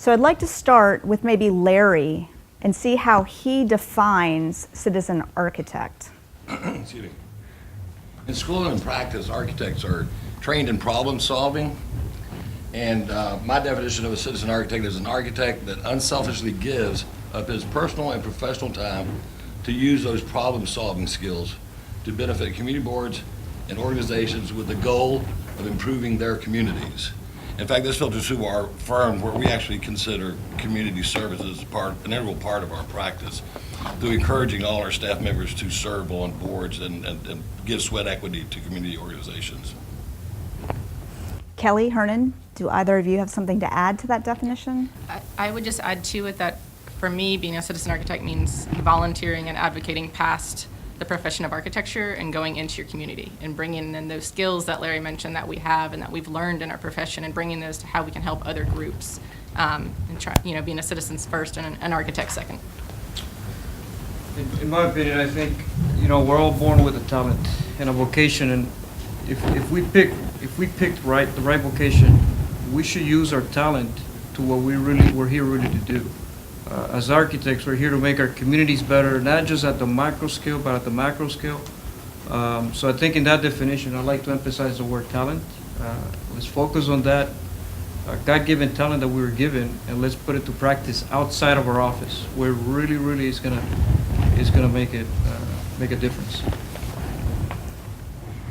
So I'd like to start with maybe Larry and see how he defines citizen architect. Excuse me. In school and in practice, architects are trained in problem solving. And my definition of a citizen architect is an architect that unselfishly gives of his personal and professional time to use those problem solving skills to benefit community boards and organizations with the goal of improving their communities. In fact, this filters through our firm, where we actually consider community services an integral part of our practice, through encouraging all our staff members to serve on boards and give sweat equity to community organizations. Kelly, Hernan, do either of you have something to add to that definition? I would just add to it that for me, being a citizen architect means volunteering and advocating past the profession of architecture and going into your community and bringing in those skills that Larry mentioned that we have and that we've learned in our profession and bringing those to how we can help other groups and try, being a citizens first and an architect second. In my opinion, I think, we're all born with a talent and a vocation, and if we picked the right vocation, we should use our talent to what we're here really to do. As architects, we're here to make our communities better, not just at the micro scale, but at the macro scale. So I think in that definition, I'd like to emphasize the word talent. Let's focus on that God-given talent that we were given, and let's put it to practice outside of our office, where really is gonna make a difference.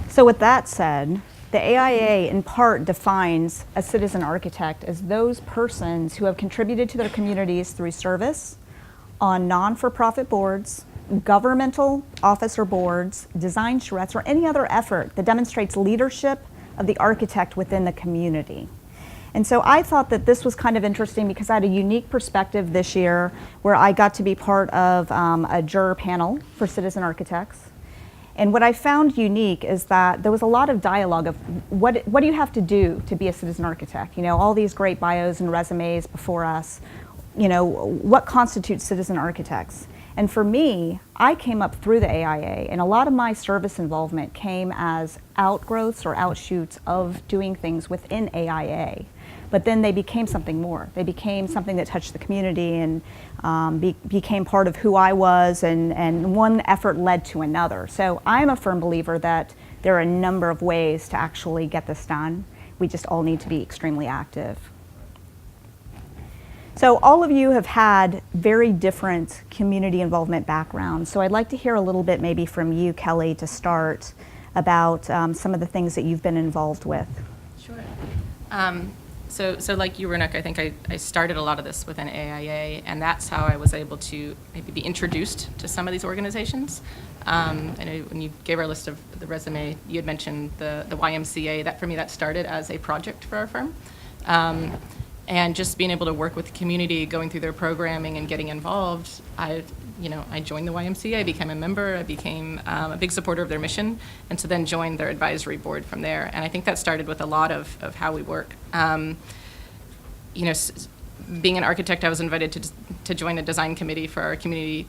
So with that said, the AIA in part defines a citizen architect as those persons who have contributed to their communities through service on non-for-profit boards, governmental office or boards, design charrettes, or any other effort that demonstrates leadership of the architect within the community. And so I thought that this was kind of interesting because I had a unique perspective this year where I got to be part of a juror panel for citizen architects. And what I found unique is that there was a lot of dialogue of what do you have to do to be a citizen architect? All these great bios and resumes before us, what constitutes citizen architects? And for me, I came up through the AIA, and a lot of my service involvement came as outgrowths or outshoots of doing things within AIA. But then they became something more. They became something that touched the community and became part of who I was, and one effort led to another. So I'm a firm believer that there are a number of ways to actually get this done. We just all need to be extremely active. So all of you have had very different community involvement backgrounds. So I'd like to hear a little bit maybe from you, Kelly, to start about some of the things that you've been involved with. Sure. So like you, Renuk, I think I started a lot of this within AIA, and that's how I was able to maybe be introduced to some of these organizations. I know when you gave our list of the resume, you had mentioned the YMCA. That for me, that started as a project for our firm. And just being able to work with the community, going through their programming and getting involved, I joined the YMCA, I became a member, I became a big supporter of their mission, and so then joined their advisory board from there. And I think that started with a lot of how we work. Being an architect, I was invited to join a design committee for our community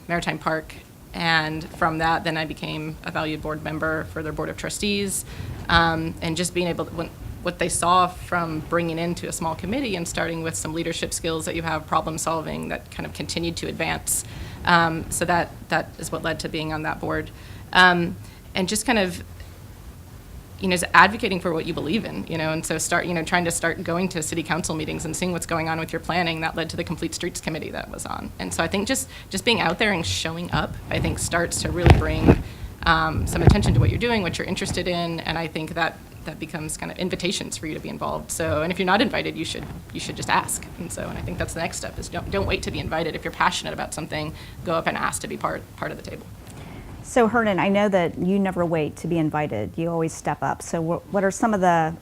maritime park. And from that, then I became a valued board member for their board of trustees. And just being able to, what they saw from bringing into a small committee and starting with some leadership skills that you have, problem solving, that kind of continued to advance. So that is what led to being on that board. And just kind of, advocating for what you believe in, and so trying to start going to city council meetings and seeing what's going on with your planning. That led to the Complete Streets Committee that was on. And so I think just being out there and showing up, I think starts to really bring some attention to what you're doing, what you're interested in, and I think that becomes kind of invitations for you to be involved. So, and if you're not invited, you should just ask. And I think that's the next step, is don't wait to be invited. If you're passionate about something, go up and ask to be part of the table. So Hernan, I know that you never wait to be invited. You always step up. So what are some of the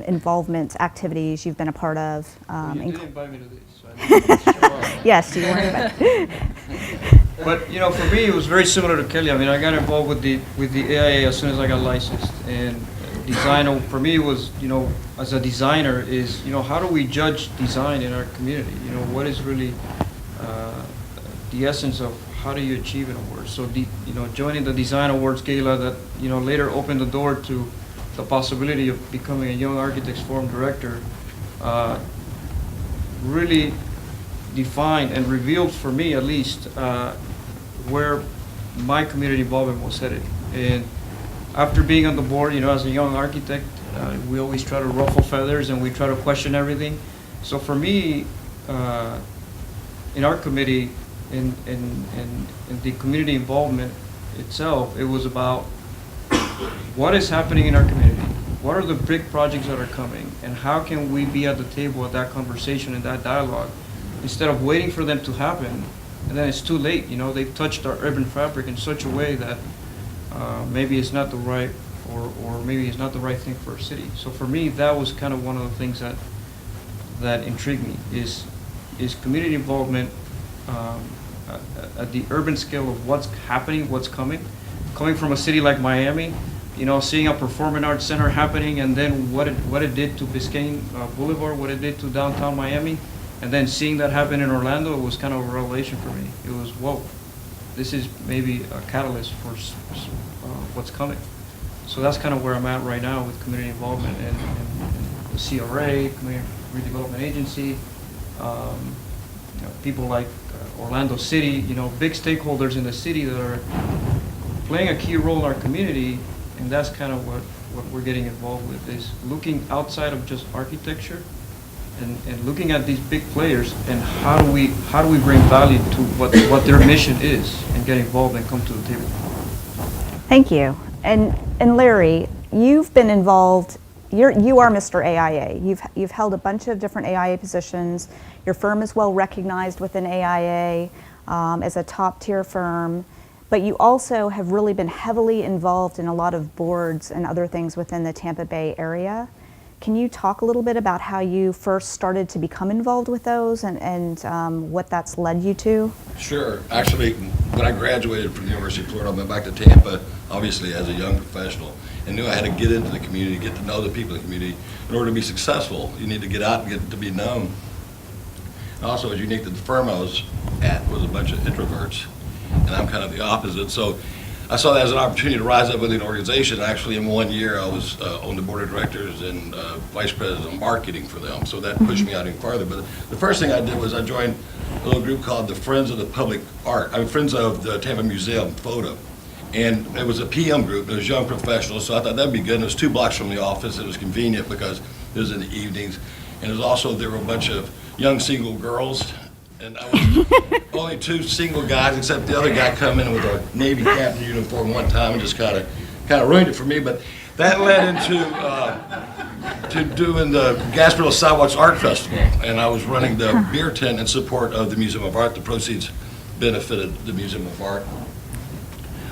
involvement activities you've been a part of? You didn't invite me to this, so I didn't show up. Yes, you weren't invited. But for me, it was very similar to Kelly. I mean, I got involved with the AIA as soon as I got licensed, and design for me was, as a designer, is how do we judge design in our community? What is really the essence of how do you achieve an award? So joining the Design Awards Gala that later opened the door to the possibility of becoming a Young Architects Forum director. really defined and revealed, for me at least, where my community involvement was headed. And after being on the board, as a young architect, we always try to ruffle feathers and we try to question everything. So for me, in our committee, in the community involvement itself, it was about what is happening in our community, what are the big projects that are coming, and how can we be at the table at that conversation and that dialogue, instead of waiting for them to happen, and then it's too late. They've touched our urban fabric in such a way that maybe it's not the right, or maybe it's not the right thing for a city. So for me, that was kind of one of the things that intrigued me, is community involvement at the urban scale of what's happening, what's coming. Coming from a city like Miami, seeing a performing arts center happening, and then what it did to Biscayne Boulevard, what it did to downtown Miami, and then seeing that happen in Orlando, it was kind of a revelation for me. It was, whoa, this is maybe a catalyst for what's coming. So that's kind of where I'm at right now with community involvement and the CRA, Community Redevelopment Agency, people like Orlando City, big stakeholders in the city that are playing a key role in our community, and that's kind of what we're getting involved with, is looking outside of just architecture and looking at these big players, and how do we bring value to what their mission is, and get involved and come to the table. Thank you. And Larry, you've been involved. You are Mr. AIA. You've held a bunch of different AIA positions. Your firm is well recognized within AIA as a top tier firm, but you also have really been heavily involved in a lot of boards and other things within the Tampa Bay area. Can you talk a little bit about how you first started to become involved with those, and what that's led you to? Sure. Actually, when I graduated from the University of Florida, I went back to Tampa, obviously as a young professional, and knew I had to get into the community, get to know the people in the community. In order to be successful, you need to get out and get to be known. And also, it was unique that the firm I was at was a bunch of introverts, and I'm kind of the opposite. So I saw that as an opportunity to rise up within an organization. Actually, in 1 year, I was on the board of directors and vice president of marketing for them. So that pushed me out even farther. But the first thing I did was I joined a little group called the Friends of the Public Art. Friends of the Tampa Museum Photo. And it was a PM group. It was young professionals, so I thought that'd be good. And it was 2 blocks from the office. It was convenient because it was in the evenings. And it was also, there were a bunch of young single girls. And I was only 2 single guys, except the other guy come in with a Navy captain uniform one time and just kind of ruined it for me. But that led into to doing the Gasparilla Sidewalks Art Festival, and I was running the beer tent in support of the Museum of Art. The proceeds benefited the Museum of Art,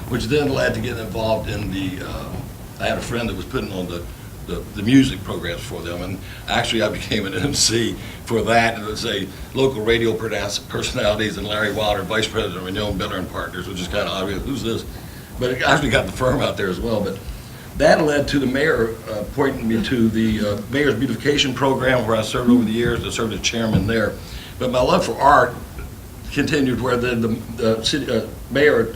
which then led to getting involved in the. I had a friend that was putting on the music programs for them, and actually I became an MC for that, and it was a local radio personalities, and Larry Wilder, vice president of Renewal Miller and Partners, which is kind of obvious, who's this? But it actually got the firm out there as well. But that led to the mayor pointing me to the mayor's beautification program, where I served over the years. I served as chairman there. But my love for art continued, where the city mayor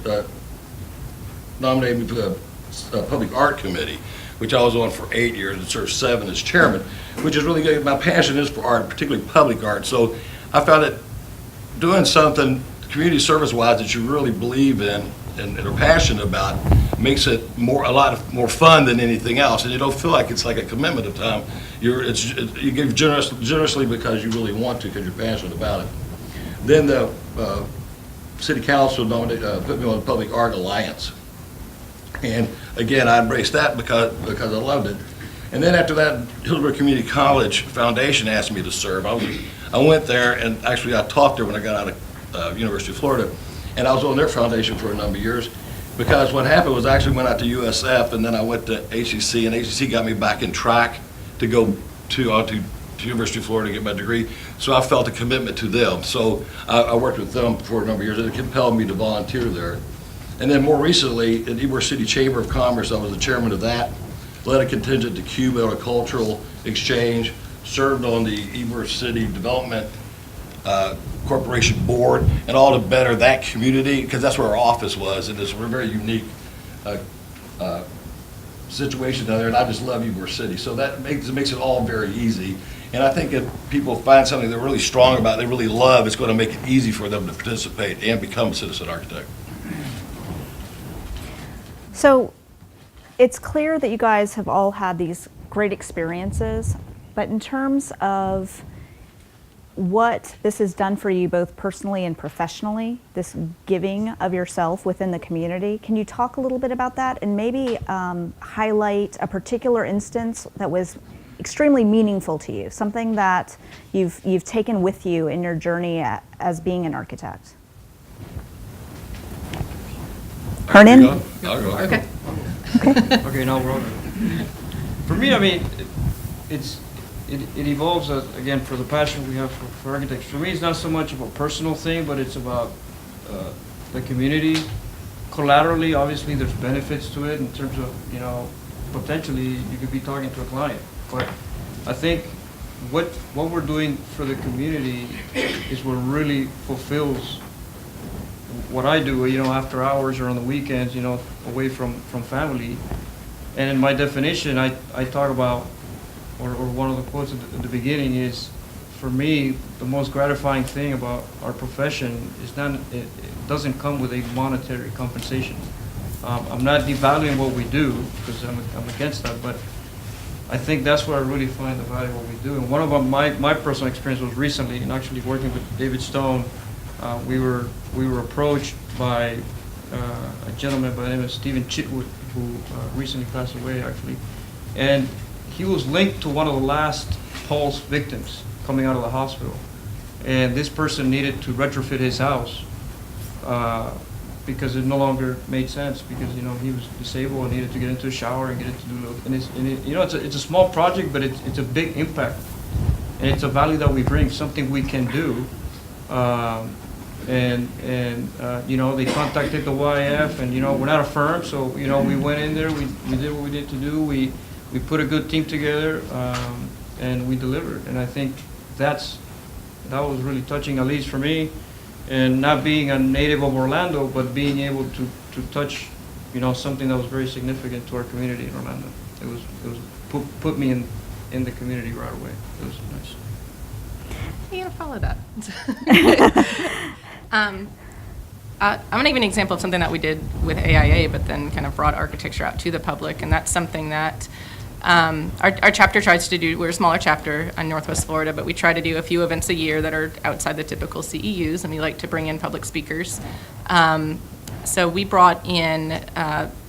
nominated me for the Public Art Committee, which I was on for 8 years and served 7 as chairman, which is really good. My passion is for art, particularly public art. So I found that doing something community service-wise that you really believe in and are passionate about makes it a lot more fun than anything else, and you don't feel like it's like a commitment of time. You give generously because you really want to, because you're passionate about it. Then the city council put me on the Public Art Alliance. And again, I embraced that because I loved it. And then after that, Hillsborough Community College Foundation asked me to serve. I went there, and actually I taught there when I got out of University of Florida. And I was on their foundation for a number of years, because what happened was I actually went out to USF, and then I went to HCC, and HCC got me back in track to go to University of Florida to get my degree. So I felt a commitment to them. So I worked with them for a number of years, and it compelled me to volunteer there. And then more recently, at Ybor City Chamber of Commerce, I was the chairman of that, led a contingent to Cuba on a cultural exchange, served on the Ybor City Development Corporation Board, and all to better that community, because that's where our office was, and it's a very unique situation down there, and I just love Ybor City. So that makes it all very easy. And I think if people find something they're really strong about, they really love, it's going to make it easy for them to participate and become a citizen architect. So it's clear that you guys have all had these great experiences, but in terms of what this has done for you both personally and professionally, this giving of yourself within the community, can you talk a little bit about that and maybe highlight a particular instance that was extremely meaningful to you, something that you've taken with you in your journey as being an architect? Hernan? I'll go. Okay. Okay, now we're on. For me, I mean, it evolves, again, for the passion we have for architects. For me, it's not so much of a personal thing, but it's about the community. Collaterally, obviously, there's benefits to it in terms of, potentially you could be talking to a client. But I think what we're doing for the community is what really fulfills what I do, after hours or on the weekends, away from family. And in my definition, I talk about, or one of the quotes at the beginning is, for me, the most gratifying thing about our profession is it doesn't come with a monetary compensation. I'm not devaluing what we do, because I'm against that, but I think that's where I really find the value of what we do. And one of my personal experience was recently, in actually working with David Stone. We were approached by a gentleman by the name of Stephen Chitwood, who recently passed away, actually. And he was linked to one of the last Pulse victims coming out of the hospital. And this person needed to retrofit his house because it no longer made sense, because he was disabled and needed to get into a shower and get it to do. And it's a small project, but it's a big impact, and it's a value that we bring, something we can do. They contacted the YF, and we're not a firm, so we went in there, we did what we did to do, we put a good team together, and we delivered. And I think that was really touching, at least for me. And not being a native of Orlando, but being able to touch something that was very significant to our community in Orlando. It was put me in the community right away. It was nice. You gotta follow that. I'm going to give an example of something that we did with AIA, but then kind of brought architecture out to the public, and that's something that our chapter tries to do. We're a smaller chapter in Northwest Florida, but we try to do a few events a year that are outside the typical CEUs, and we like to bring in public speakers. So we brought in,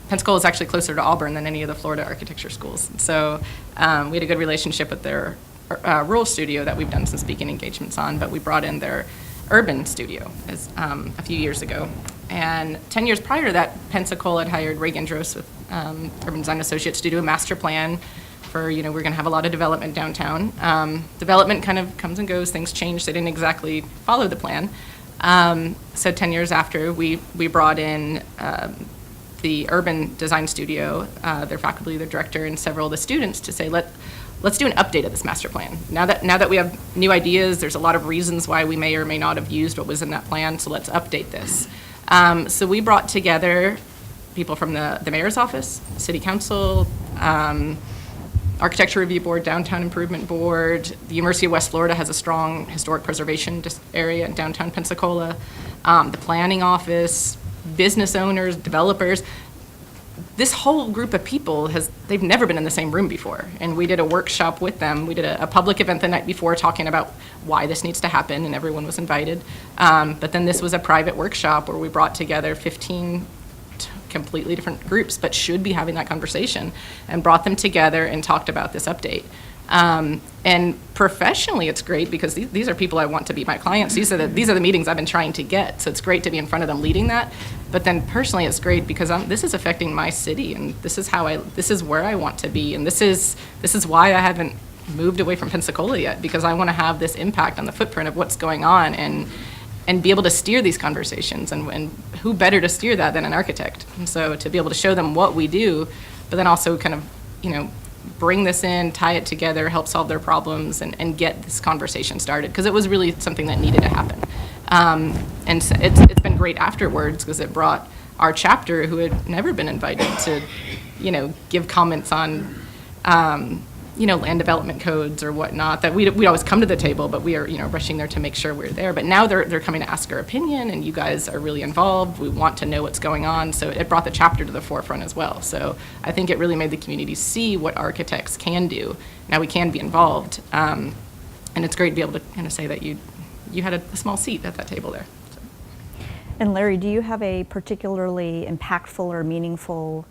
Pensacola is actually closer to Auburn than any of the Florida architecture schools. So we had a good relationship with their rural studio that we've done some speaking engagements on, but we brought in their urban studio a few years ago. And 10 years prior to that, Pensacola had hired Ray Gendros with Urban Design Associates to do a master plan for, we're going to have a lot of development downtown. Development kind of comes and goes, things change, they didn't exactly follow the plan. So 10 years after, we brought in the Urban Design Studio, their faculty, their director, and several of the students to say, let's do an update of this master plan. Now that we have new ideas, there's a lot of reasons why we may or may not have used what was in that plan, so let's update this. So we brought together people from the mayor's office, city council, architecture review board, downtown improvement board. The University of West Florida has a strong historic preservation area in downtown Pensacola. The planning office, business owners, developers. This whole group of people they've never been in the same room before. And we did a workshop with them. We did a public event the night before talking about why this needs to happen, and everyone was invited. But then this was a private workshop where we brought together 15 completely different groups, but should be having that conversation, and brought them together and talked about this update. And professionally, it's great because these are people I want to be my clients. These are the meetings I've been trying to get. So it's great to be in front of them leading that. But then personally, it's great because this is affecting my city, and this is where I want to be, and this is why I haven't moved away from Pensacola yet, because I want to have this impact on the footprint of what's going on, and be able to steer these conversations. And who better to steer that than an architect? And so to be able to show them what we do, but then also kind of bring this in, tie it together, help solve their problems, and get this conversation started, because it was really something that needed to happen. And so it's been great afterwards, because it brought our chapter, who had never been invited to, give comments on land development codes or whatnot, that we always come to the table, but we are, rushing there to make sure we're there. But now they're coming to ask our opinion, and you guys are really involved. We want to know what's going on. So it brought the chapter to the forefront as well. So I think it really made the community see what architects can do. Now we can be involved. And it's great to be able to kind of say that you had a small seat at that table there. So. And Larry, do you have a particularly impactful or meaningful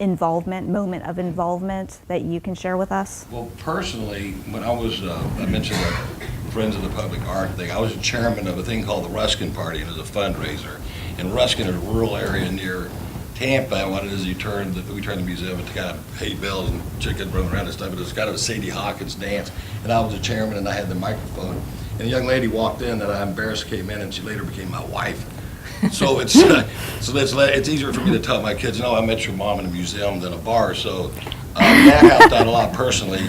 moment of involvement that you can share with us? Well, personally, when I was, I mentioned the Friends of the Public Art thing, I was the chairman of a thing called the Ruskin Party, and it was a fundraiser. And Ruskin is a rural area near Tampa, and what it is, we turned the museum into kind of hay bales and chicken running around and stuff. It was kind of a Sadie Hawkins dance, and I was the chairman, and I had the microphone. And a young lady walked in that I embarrassed came in, and she later became my wife. So it's easier for me to tell my kids, no, I met your mom in a museum than a bar. So that helped out a lot personally.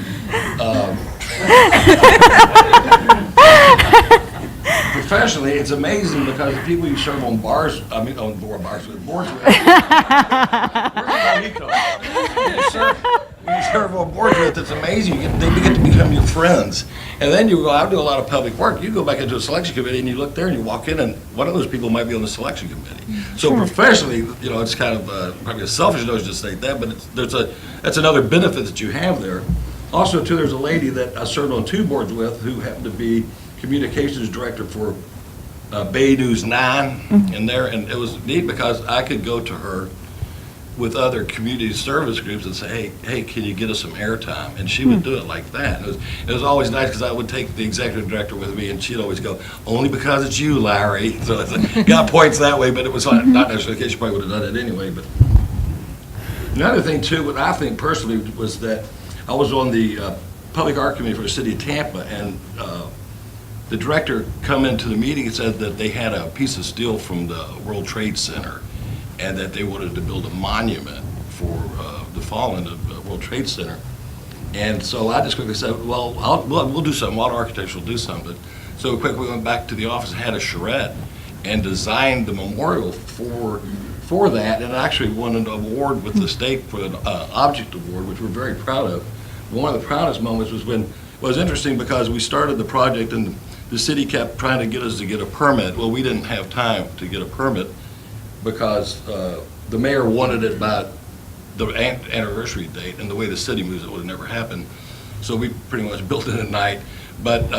Professionally, it's amazing because the people you serve on boards with. When you serve on boards with, it's amazing. They get to become your friends. And then you go out and do a lot of public work. You go back into a selection committee and you look there and you walk in and one of those people might be on the selection committee. So professionally, it's kind of probably a selfish notion to state that, but that's another benefit that you have there. Also, too, there's a lady that I served on 2 boards with who happened to be communications director for Bay News 9 in there, and it was neat because I could go to her with other community service groups and say, hey, can you get us some airtime? And she would do it like that. And it was always nice because I would take the executive director with me, and she'd always go, only because it's you, Larry. So it's got points that way, but it was not necessarily the case. She probably would have done it anyway. But another thing, too, what I think personally was that I was on the public art committee for the city of Tampa, and the director come into the meeting and said that they had a piece of steel from the World Trade Center and that they wanted to build a monument for the fallen of the World Trade Center. And so I just quickly said, well, we'll do something. Water Architects will do something. So quickly we went back to the office and had a charrette and designed the memorial for that, and actually won an award with the state for an object award, which we're very proud of. One of the proudest moments was when, it was interesting because we started the project and the city kept trying to get us to get a permit. Well, we didn't have time to get a permit because the mayor wanted it by the anniversary date, and the way the city moves, it would have never happened. So we pretty much built it at night. But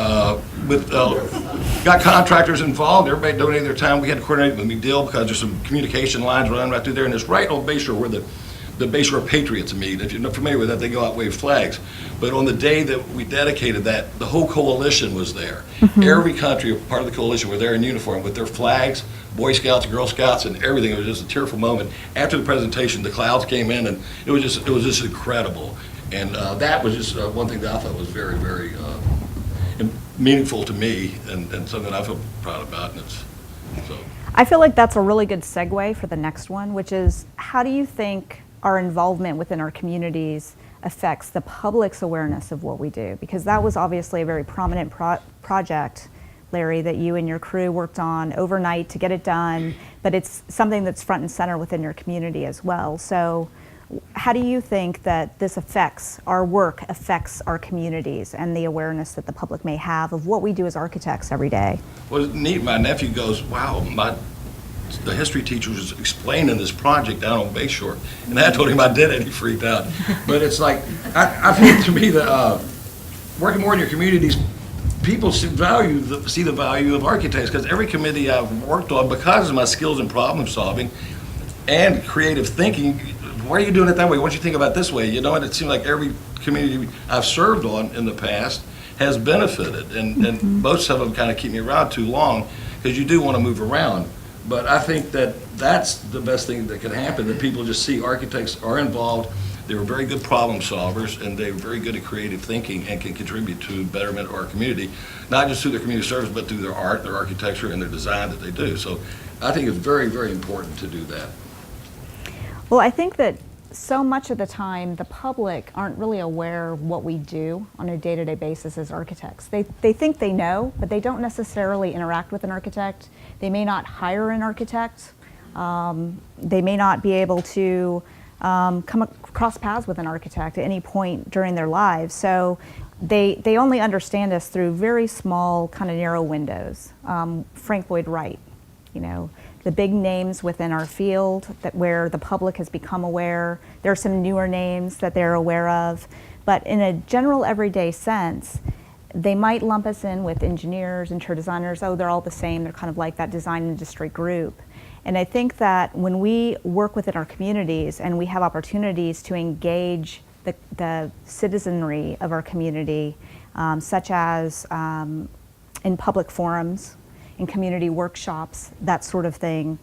got contractors involved. Everybody donated their time. We had to coordinate with McDill because there's some communication lines running right through there, and it's right on Bayshore where the Bayshore Patriots meet. If you're not familiar with that, they go out and wave flags. But on the day that we dedicated that, the whole coalition was there. Every country, part of the coalition, were there in uniform with their flags, Boy Scouts, Girl Scouts, and everything. It was just a tearful moment. After the presentation, the clouds came in, and it was just incredible. And that was just one thing that I thought was very, very meaningful to me, and something that I feel proud about. And so. I feel like that's a really good segue for the next one, which is, how do you think our involvement within our communities affects the public's awareness of what we do? Because that was obviously a very prominent project, Larry, that you and your crew worked on overnight to get it done, but it's something that's front and center within your community as well. So how do you think that this affects our work, affects our communities, and the awareness that the public may have of what we do as architects every day? Well, it's neat. My nephew goes, wow, the history teacher was explaining this project down on Bayshore, and I told him I did it, and he freaked out. But it's like, I think to me that working more in your communities, people see the value of architects, because every committee I've worked on, because of my skills in problem solving and creative thinking, why are you doing it that way? Why don't you think about it this way? And it seems like every community I've served on in the past has benefited, and most of them kind of keep me around too long, because you do want to move around. But I think that that's the best thing that can happen, that people just see architects are involved. They were very good problem solvers, and they're very good at creative thinking and can contribute to betterment of our community, not just through their community service, but through their art, their architecture, and their design that they do. So I think it's very, very important to do that. Well, I think that so much of the time, the public aren't really aware of what we do on a day-to-day basis as architects. They think they know, but they don't necessarily interact with an architect. They may not hire an architect. They may not be able to come across paths with an architect at any point during their lives. So they only understand us through very small, kind of narrow windows. Frank Lloyd Wright, you know, the big names within our field that where the public has become aware. There are some newer names that they're aware of, but in a general everyday sense, they might lump us in with engineers, interior designers. Oh, they're all the same. They're kind of like that design industry group. And I think that when we work within our communities and we have opportunities to engage the citizenry of our community, such as in public forums, in community workshops, that sort of thing,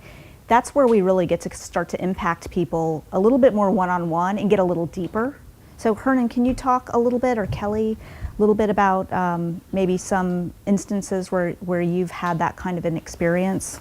that's where we really get to start to impact people a little bit more one-on-one and get a little deeper. So Hernan, can you talk a little bit, or Kelly, a little bit about maybe some instances where you've had that kind of an experience?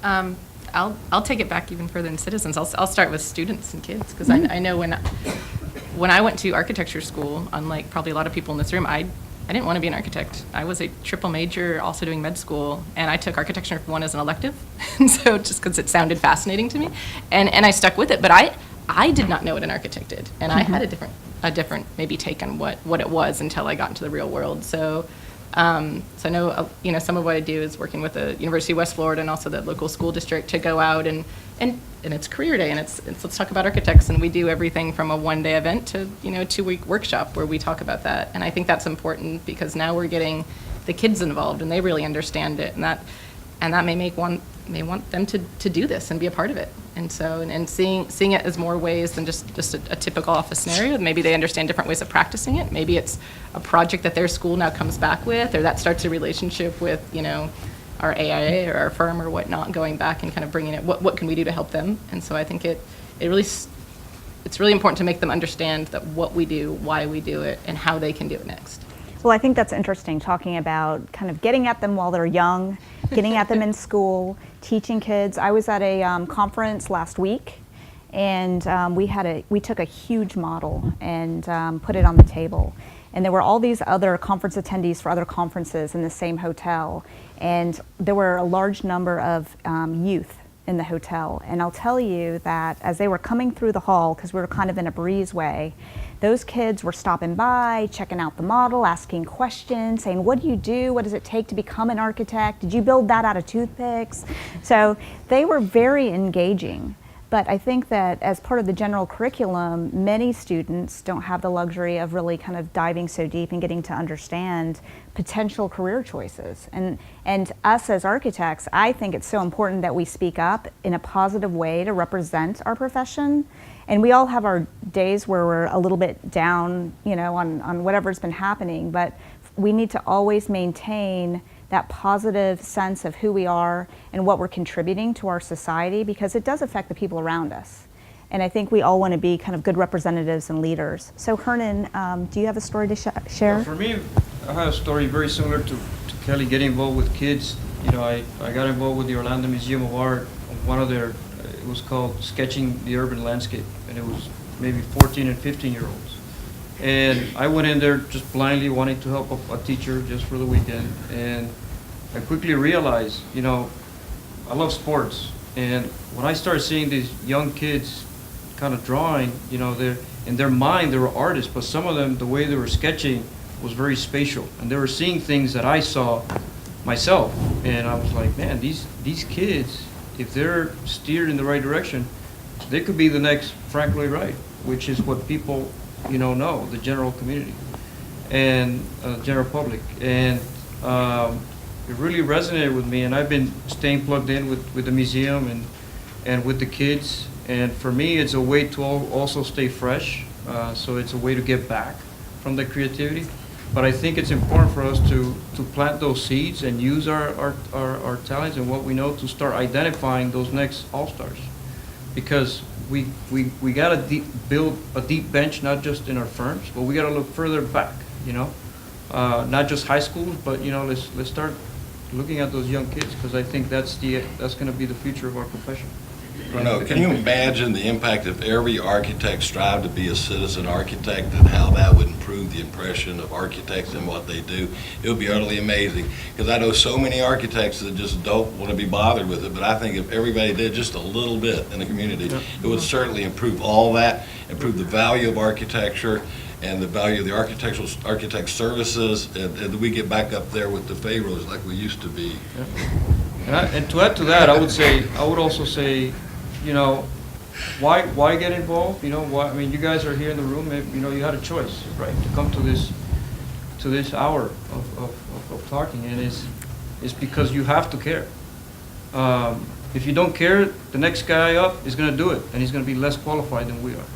I'll take it back even further than citizens. I'll start with students and kids, because I know when I went to architecture school, unlike probably a lot of people in this room, I didn't want to be an architect. I was a triple major, also doing med school, and I took architecture 1 as an elective, and so just because it sounded fascinating to me, and I stuck with it. But I did not know what an architect did, and I had a different maybe take on what it was until I got into the real world. So I know some of what I do is working with the University of West Florida and also the local school district to go out and it's career day, and it's let's talk about architects, and we do everything from a 1-day event to a 2-week workshop where we talk about that. And I think that's important because now we're getting the kids involved and they really understand it, and that may want them to do this and be a part of it. And so and seeing it as more ways than just a typical office scenario. Maybe they understand different ways of practicing it. Maybe it's a project that their school now comes back with, or that starts a relationship with our AIA or our firm or whatnot, going back and kind of bringing it. What can we do to help them? And so I think it's really important to make them understand that what we do, why we do it, and how they can do it next. Well, I think that's interesting, talking about kind of getting at them while they're young, getting at them in school, teaching kids. I was at a conference last week, and we took a huge model and put it on the table. And there were all these other conference attendees for other conferences in the same hotel, and there were a large number of youth in the hotel. And I'll tell you that as they were coming through the hall, because we were kind of in a breezeway, those kids were stopping by, checking out the model, asking questions, saying, what do you do? What does it take to become an architect? Did you build that out of toothpicks? So they were very engaging. But I think that as part of the general curriculum, many students don't have the luxury of really kind of diving so deep and getting to understand potential career choices. And us as architects, I think it's so important that we speak up in a positive way to represent our profession. And we all have our days where we're a little bit down, on whatever's been happening, but we need to always maintain that positive sense of who we are and what we're contributing to our society, because it does affect the people around us. And I think we all want to be kind of good representatives and leaders. So Hernan, do you have a story to share? Well, for me, I have a story very similar to Kelly, getting involved with kids. I got involved with the Orlando Museum of Art. One of their, it was called Sketching the Urban Landscape, and it was maybe 14 and 15-year-olds. And I went in there just blindly wanting to help a teacher just for the weekend. And I quickly realized, I love sports. And when I started seeing these young kids kind of drawing, they're, in their mind, they were artists, but some of them, the way they were sketching was very spatial. And they were seeing things that I saw myself. And I was like, man, these kids, if they're steered in the right direction, they could be the next Frank Lloyd Wright, which is what people know, the general community and general public. And it really resonated with me, and I've been staying plugged in with the museum and with the kids. And for me, it's a way to also stay fresh, so it's a way to get back from the creativity. But I think it's important for us to plant those seeds and use our talents and what we know to start identifying those next all-stars, because we got to build a deep bench, not just in our firms, but we got to look further back, not just high schools, but let's start looking at those young kids, because I think that's going to be the future of our profession. No, can you imagine the impact if every architect strived to be a citizen architect, and how that would improve improve the impression of architects and what they do, it would be utterly amazing. Because I know so many architects that just don't want to be bothered with it, but I think if everybody did just a little bit in the community, it would certainly improve all that, improve the value of architecture and the value of the architect services, and we get back up there with the pharaohs like we used to be. And to add to that, I would also say, you know, why get involved? You know, why, I mean, you guys are here in the room, you know, you had a choice, right, to come to this hour of talking, and it's because you have to care. If you don't care, the next guy up is going to do it, and he's going to be less qualified than we are.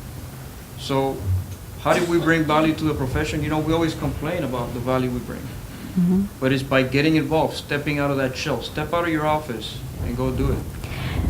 So how do we bring value to the profession? You know, we always complain about the value we bring. But it's by getting involved, stepping out of that shell. Step out of your office and go do it.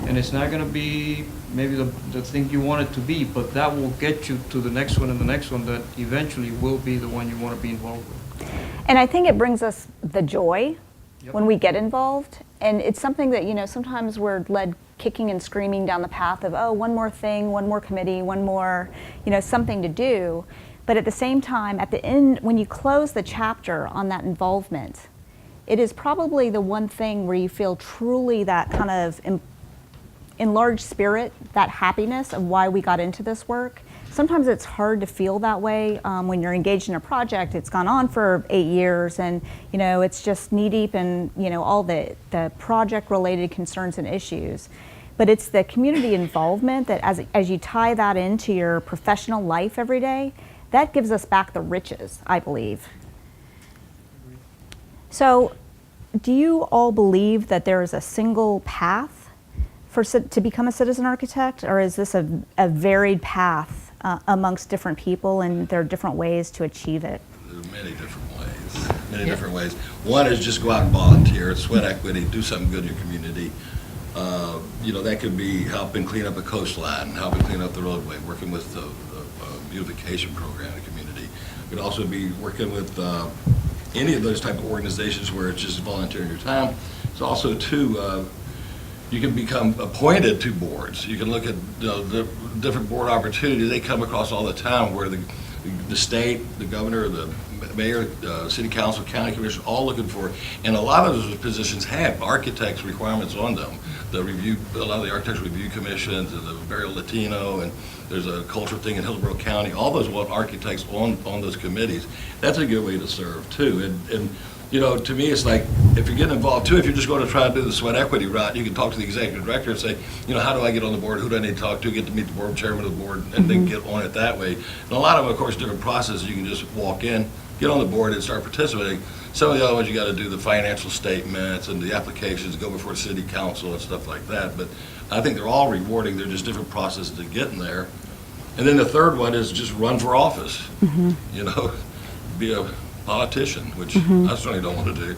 And it's not going to be maybe the thing you want it to be, but that will get you to the next one and the next one that eventually will be the one you want to be involved with. And I think it brings us the joy Yep. when we get involved. And it's something that, you know, sometimes we're led kicking and screaming down the path of, oh, one more thing, one more committee, one more, you know, something to do. But at the same time, at the end, when you close the chapter on that involvement, it is probably the one thing where you feel truly that kind of enlarged spirit, that happiness of why we got into this work. Sometimes it's hard to feel that way when you're engaged in a project. It's gone on for 8 years, and you know it's just knee deep in all the project-related concerns and issues. But it's the community involvement that, as you tie that into your professional life every day, that gives us back the riches, I believe. So, do you all believe that there is a single path to become a citizen architect, or is this a varied path amongst different people, and there are different ways to achieve it? There are many different ways, different ways. One is just go out and volunteer, sweat equity, do something good in your community. You know, that could be helping clean up a coastline, helping clean up the roadway, working with the beautification program in the community. It could also be working with any of those type of organizations where it's just volunteering your time. It's also, too, you can become appointed to boards. You can look at the different board opportunities they come across all the time, where the state, the governor, the mayor, city council, county commission, all looking for, and a lot of those positions have architects requirements on them. A lot of the architectural review commissions, and the Barrio Latino, and there's a cultural thing in Hillsborough County. All those want architects on those committees. That's a good way to serve too. And you know, to me, it's like, if you're getting involved too, if you're just going to try to do the sweat equity route, you can talk to the executive director and say, you know, how do I get on the board? Who do I need to talk to? Get to meet the board chairman of the board, and then get on it that way. And a lot of them, of course, different processes. You can just walk in, get on the board, and start participating. Some of the other ones, you got to do the financial statements and the applications, go before city council and stuff like that. But I think they're all rewarding. They're just different processes to get in there. And then the third one is just run for office. You know, be a politician, which I certainly don't want to do.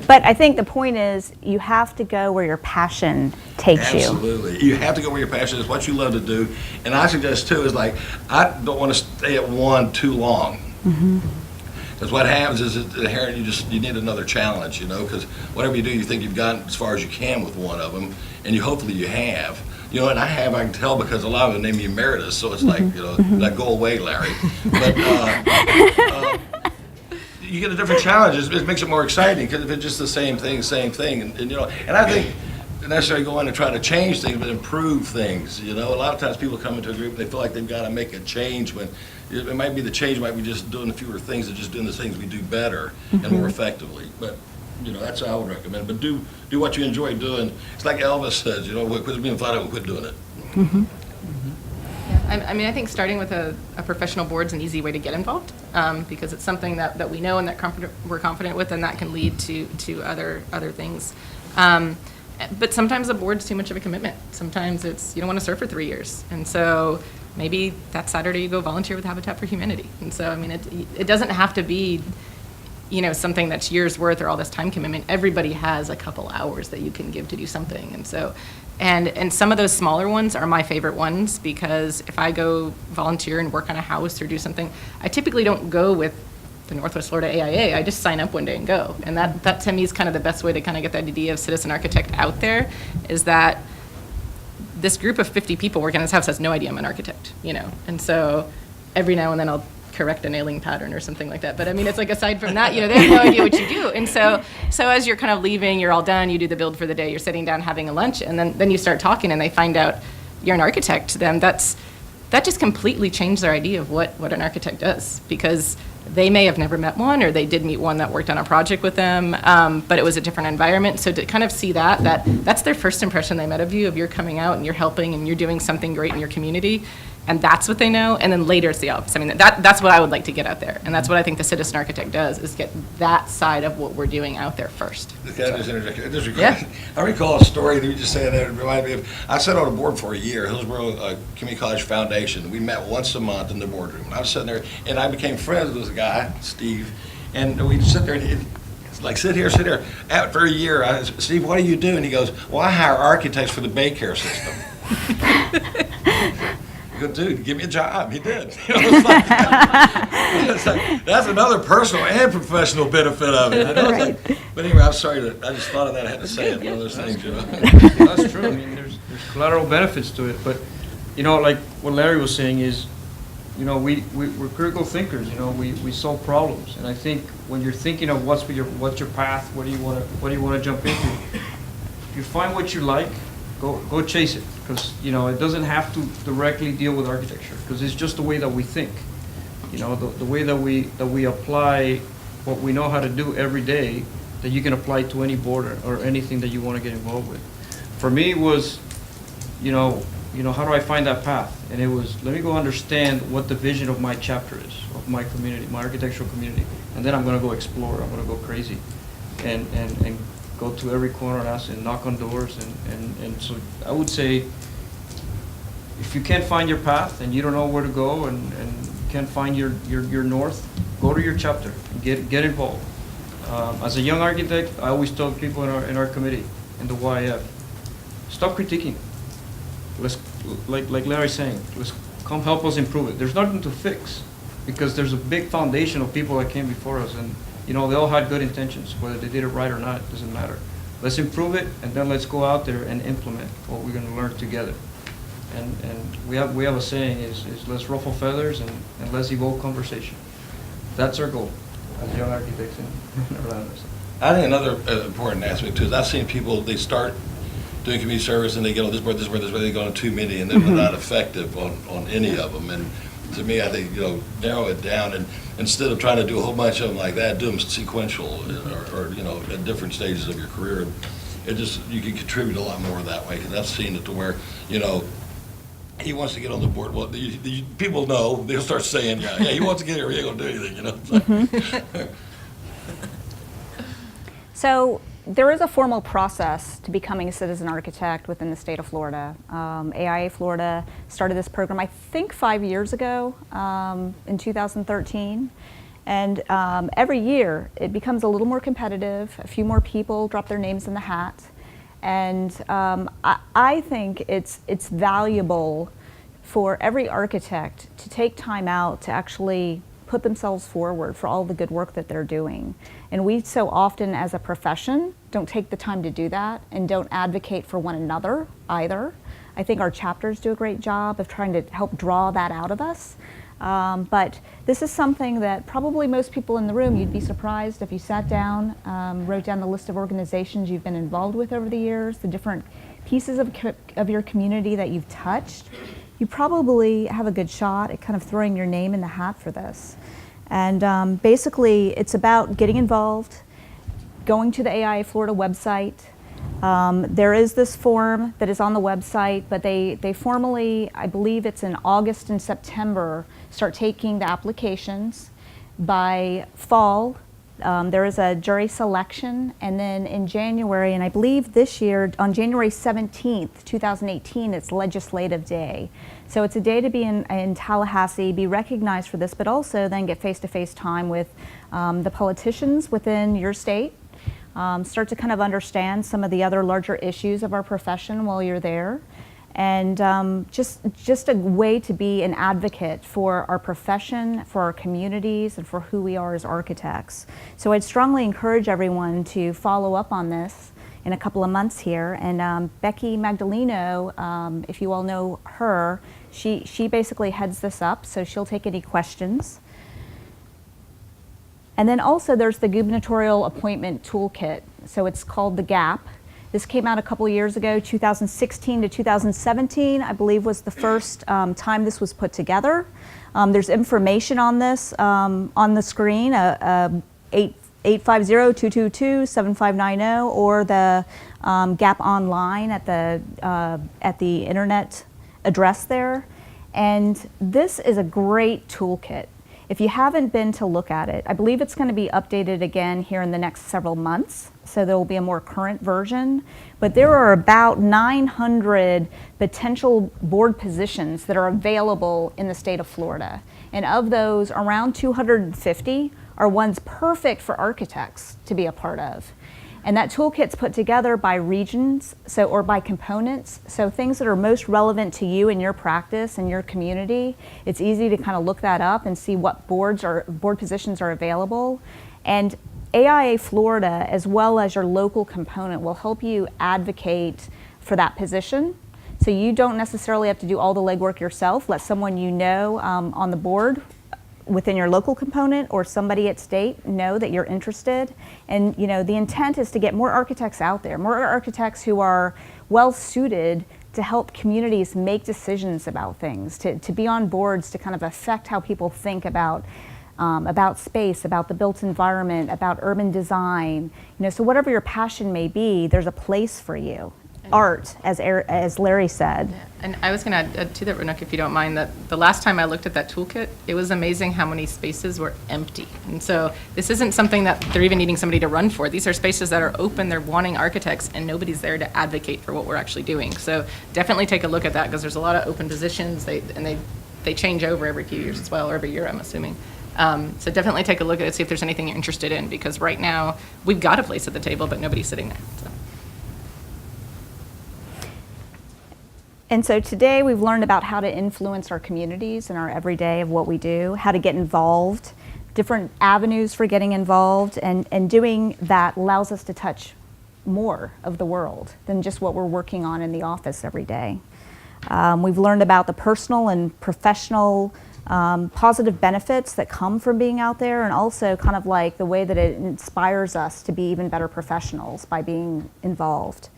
But I think the point is, you have to go where your passion takes you. Absolutely. You have to go where your passion is, what you love to do. And I suggest, too, is like, I don't want to stay at one too long. Because what happens is, inherently, you need another challenge, you know, because whatever you do, you think you've gotten as far as you can with one of them, and hopefully you have. You know, and I can tell, because a lot of them name me emeritus, so it's like, you know, like, go away, Larry. But you get a different challenge. It makes it more exciting, because if it's just the same thing, and you know, and I think necessarily go in and try to change things, but improve things. You know, a lot of times people come into a group and they feel like they've got to make a change, when it might be the change might be just doing fewer things and just doing the things we do better and more effectively. But you know, that's how I would recommend. But do what you enjoy doing. It's like Elvis says, you know, quit being flat out and quit doing it. I mean, I think starting with a professional board is an easy way to get involved, because it's something that we know and that we're confident with, and that can lead to other things. But sometimes a board's too much of a commitment. Sometimes it's, you don't want to serve for 3 years. And so maybe that Saturday you go volunteer with Habitat for Humanity. And so, I mean, it doesn't have to be, you know, something that's years worth or all this time commitment. Everybody has a couple hours that you can give to do something. And so, and some of those smaller ones are my favorite ones, because if I go volunteer and work on a house or do something, I typically don't go with the Northwest Florida AIA. I just sign up one day and go. And that to me is kind of the best way to kind of get that idea of citizen architect out there, is that this group of 50 people working on this house has no idea I'm an architect, you know. And so every now and then I'll correct a nailing pattern or something like that. But I mean, it's like aside from that, they have no idea what you do. And so as you're kind of leaving, you're all done, you do the build for the day, you're sitting down having a lunch, and then you start talking and they find out you're an architect to them. That just completely changed their idea of what an architect does, because they may have never met one, or they did meet one that worked on a project with them, but it was a different environment. So to kind of see that's their first impression they met of you, of you're coming out and you're helping and you're doing something great in your community, and that's what they know. And then later it's the opposite. I mean, that's what I would like to get out there, and that's what I think the citizen architect does, is get that side of what we're doing out there first. Can I just interject? Yeah. I recall a story that you just said that reminded me of. I sat on a board for a year, Hillsborough Community College Foundation. We met once a month in the boardroom. I was sitting there, and I became friends with a guy, Steve, and we'd sit there and it's like, sit here. After a year, I said, Steve, what do you do? And he goes, well, I hire architects for the Baycare system. Good dude, give me a job. He did. It's like, that's another personal and professional benefit of it. Right. But anyway, I'm sorry I just thought of that. I had to say it. One of those things. That's true. I mean, there's collateral benefits to it, but like what Larry was saying is, we're critical thinkers. We solve problems, and I think when you're thinking of what's your path, what do you want to jump into, if you find what you like, go chase it, because it doesn't have to directly deal with architecture, because it's just the way that we think. The way that we apply what we know how to do every day, that you can apply to any board or anything that you want to get involved with. For me, it was, how do I find that path? And it was, let me go understand what the vision of my chapter is, of my community, my architectural community, and then I'm going to go explore. I'm going to go crazy, and go to every corner and knock on doors, and so I would say, if you can't find your path and you don't know where to go and can't find your north, go to your chapter and get involved. As a young architect, I always tell people in our committee, in the YF, stop critiquing. Let's, like Larry's saying, let's come help us improve it. There's nothing to fix, because there's a big foundation of people that came before us, and they all had good intentions. Whether they did it right or not, it doesn't matter. Let's improve it, and then let's go out there and implement what we're going to learn together. And we have a saying is let's ruffle feathers and let's evoke conversation. That's our goal as young architects in Orlando. I think another important aspect too is I've seen people, they start doing community service and they get on this board, they go on too many, and they're not effective on any of them. And to me, I think, narrow it down, and instead of trying to do a whole bunch of them like that, do them sequential or at different stages of your career. It just, you can contribute a lot more that way, because I've seen it to where, he wants to get on the board. Well, the people know, they'll start saying, yeah, he wants to get here, he ain't gonna do anything, So there is a formal process to becoming a citizen architect within the state of Florida. AIA Florida started this program, I think, 5 years ago, in 2013. And every year it becomes a little more competitive. A few more people drop their names in the hat. And I think it's valuable for every architect to take time out to actually put themselves forward for all the good work that they're doing. And we so often as a profession don't take the time to do that and don't advocate for one another either. I think our chapters do a great job of trying to help draw that out of us. But this is something that probably most people in the room, you'd be surprised if you sat down, wrote down the list of organizations you've been involved with over the years, the different pieces of your community that you've touched. You probably have a good shot at kind of throwing your name in the hat for this. And basically, it's about getting involved, going to the AIA Florida website. There is this form that is on the website, but they formally, I believe it's in August and September, start taking the applications. By fall, there is a jury selection, and then in January, and I believe this year, on January 17th, 2018, it's Legislative Day. So it's a day to be in Tallahassee, be recognized for this, but also then get face-to-face time with the politicians within your state. Start to kind of understand some of the other larger issues of our profession while you're there. And just a way to be an advocate for our profession, for our communities, and for who we are as architects. So I'd strongly encourage everyone to follow up on this in a couple of months here. And Becky Magdaleno, if you all know her, she basically heads this up, so she'll take any questions. And then also there's the gubernatorial appointment toolkit. So it's called the GAP. This came out a couple years ago, 2016 to 2017, I believe was the first time this was put together. There's information on this on the screen, 850-222-7590, or the GAP online at the internet address there. And this is a great toolkit. If you haven't been to look at it, I believe it's going to be updated again here in the next several months, so there will be a more current version. But there are about 900 potential board positions that are available in the state of Florida. And of those, around 250 are ones perfect for architects to be a part of. And that toolkit's put together by regions, or by components, so things that are most relevant to you and your practice and your community. It's easy to kind of look that up and see what board positions are available. And AIA Florida, as well as your local component, will help you advocate for that position. So you don't necessarily have to do all the legwork yourself. Let someone you know on the board within your local component or somebody at state know that you're interested. And the intent is to get more architects out there, more architects who are well suited to help communities make decisions about things, to be on boards to kind of affect how people think about space, about the built environment, about urban design. So whatever your passion may be, there's a place for you. Art, as Larry said. Yeah. And I was going to add to that, Renuk, if you don't mind, that the last time I looked at that toolkit, it was amazing how many spaces were empty. And so this isn't something that they're even needing somebody to run for. These are spaces that are open, they're wanting architects, and nobody's there to advocate for what we're actually doing. So definitely take a look at that, because there's a lot of open positions, they change over every few years as well, or every year, I'm assuming. So definitely take a look at it, see if there's anything you're interested in, because right now, we've got a place at the table, but nobody's sitting there. So. And so today we've learned about how to influence our communities in our everyday of what we do, how to get involved, different avenues for getting involved, and doing that allows us to touch more of the world than just what we're working on in the office every day. We've learned about the personal and professional positive benefits that come from being out there, and also kind of like the way that it inspires us to be even better professionals by being involved.